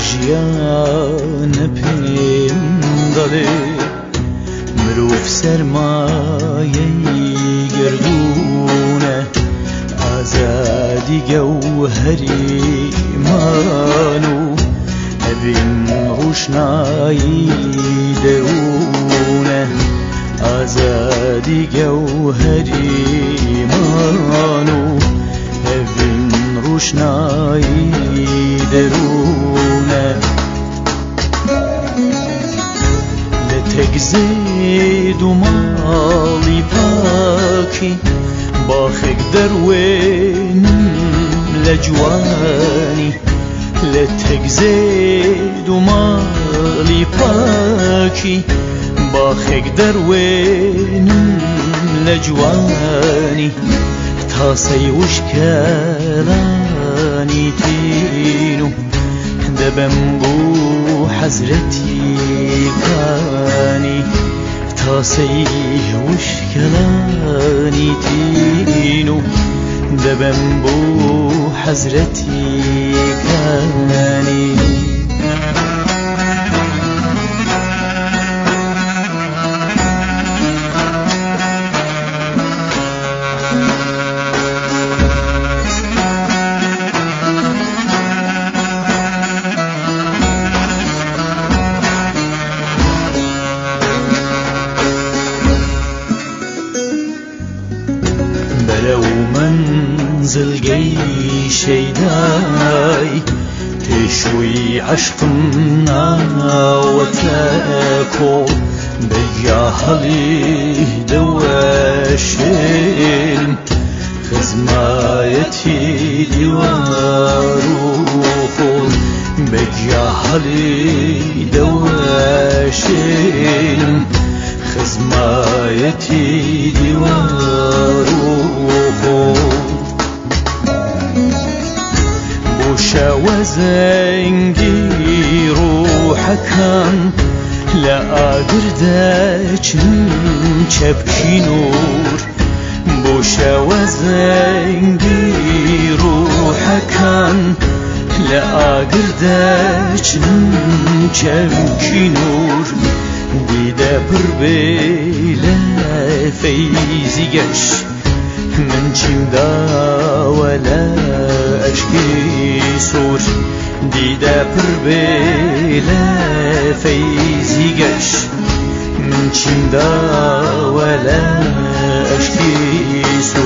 ژیانە پێم دەڵێ مرۆڤ سەرمایەی گردوونە ئازادی گەوهەریمان و ئەبین ڕوشنایی دەروونە ئازادی گەوهەریمان و ئەبین ڕوشنایی دەروونە لە تەگزێد و ماڵی پاکی باخێک دەروێنم لە جوانی لە تەگزێد و ماڵی پاکی باخێک دەروێنم لە جوانی تاسەی وشکەلانی تین و دەبەم بۆ حەزرەتی کانی تاسەی وشکەلانی تین و دەبەم بۆ حەزرەتی کانی بەرەو منزلگەی شەیدای تێشووی عەشقم ناوەتە کۆڵ بەجیا هەڵی دەوەشێنم خزمایەتی دیوار و خۆڵ بەجیا هەڵی دەوەشێنم خزمایەتی دیوار و خۆڵ بۆ شەوە زەنگی ڕوحەکان لە ئاگر دەچن چەپکی نور بۆ شەوە زەنگی ڕوحەکان لە ئاگر دەچن چەپکی نور دیدە پڕ بێ لە فەیزی گەش من چیم داوە لە ئەشکی سوور دیدە پڕ بێ لە فەیزی گەش من چیم داوە لە ئەشکی سوور